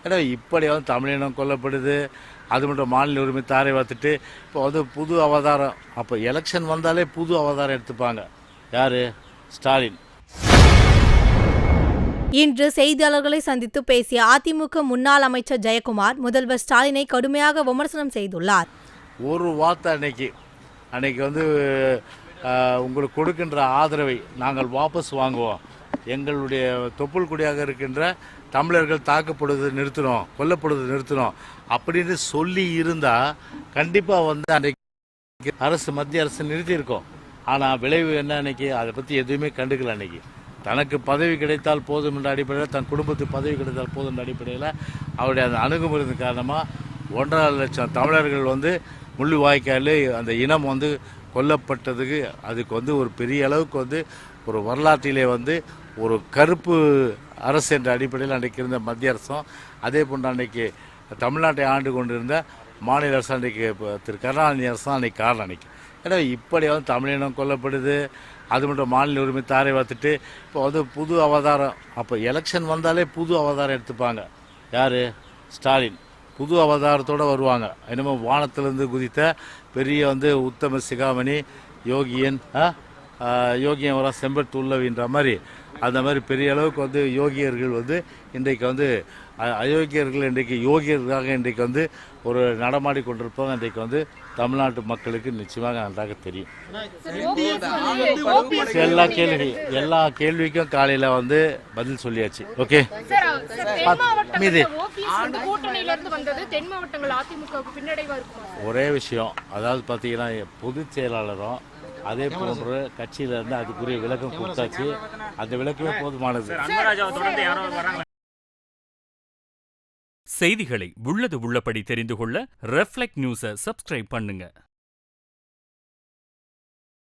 ஏன்னா இப்படி வந்து தமிழினம் கொல்லப்படுது, அது மட்டும் மாநில உரிமை தாரை வாத்துட்டு இப்போ வந்து புது அவதாரம். அப்போ எலெக்ஷன் வந்தாலே புது அவதாரம் எடுத்துப்பாங்க. யார்? ஸ்டாலின். இன்று செய்தியாளர்களை சந்தித்து பேசிய அதிமுக முன்னாள் அமைச்சர் ஜெயக்குமார் முதல்வர் ஸ்டாலினை கடுமையாக விமர்சனம் செய்துள்ளார். ஒரு வார்த்தை அன்னைக்கு வந்து உங்களுக்கு கொடுக்கின்ற ஆதரவை நாங்கள் வாபஸ் வாங்குவோம், எங்களுடைய தொப்புள் குடியாக இருக்கின்ற தமிழர்கள் தாக்கப்படுவதை நிறுத்தணும், கொல்லப்படுவதை நிறுத்தணும் அப்படின்னு சொல்லி இருந்தால் கண்டிப்பாக வந்து அன்றைக்கு அரசு, மத்திய அரசு நிறுத்தியிருக்கோம். ஆனால் விளைவு என்ன? அன்னைக்கு அதை பற்றி எதுவுமே கண்டுக்கல. அன்னைக்கு தனக்கு பதவி கிடைத்தால் போதும் என்ற அடிப்படையில், தன் குடும்பத்துக்கு பதவி கிடைத்தால் போதும் என்ற அடிப்படையில் அவருடைய அந்த அணுகுமுறையின் காரணமாக 1.5 லட்சம் தமிழர்கள் வந்து முள்ளிவாய்க்கால் அந்த இனம் வந்து கொல்லப்பட்டதுக்கு அதுக்கு வந்து ஒரு பெரிய அளவுக்கு வந்து ஒரு வரலாற்றிலே வந்து ஒரு கருப்பு அரசு என்ற அடிப்படையில் அன்றைக்கு இருந்த மத்திய அரசும், அதே போன்று அன்றைக்கு தமிழ்நாட்டை ஆண்டு கொண்டிருந்த மாநில அரசு அன்றைக்கு திரு கருணாநிதி அரசு தான் அன்றைக்கு காரணம். அன்றைக்கி ஏன்னா இப்படி வந்து தமிழினம் கொல்லப்படுது, அது மட்டும் மாநில உரிமை தாரை வாத்துட்டு இப்போ வந்து புது அவதாரம். அப்போ எலெக்ஷன் வந்தாலே புது அவதாரம் எடுத்துப்பாங்க. யார்? ஸ்டாலின். புது அவதாரத்தோடு வருவாங்க. என்னமோ வானத்திலிருந்து குதித்த பெரிய வந்து உத்தம சிகாமணி யோகியன் வர செம்பட்டு உள்ளவின்ற மாதிரி, அந்த மாதிரி பெரிய அளவுக்கு வந்து யோகியர்கள் வந்து இன்றைக்கு வந்து அயோக்கியர்கள் இன்றைக்கு யோகியர்களாக இன்றைக்கு வந்து ஒரு நடமாடி கொண்டிருப்பவங்க இன்றைக்கு வந்து தமிழ்நாட்டு மக்களுக்கு நிச்சயமாக நன்றாக தெரியும். எல்லா கேள்விக்கும் காலையில் வந்து பதில் சொல்லியாச்சு. ஓகே, மீது ஒரே விஷயம், அதாவது பார்த்தீங்கன்னா பொதுச் செயலாளரும் அதே போன்று கட்சியிலிருந்து அதுக்குரிய விளக்கம் கொடுத்தாச்சு. அந்த விளக்கமே போதுமானது. செய்திகளை உள்ளது உள்ளபடி தெரிந்து கொள்ள ரெஃப்ளெக்ட் நியூஸை சப்ஸ்கிரைப் பண்ணுங்க.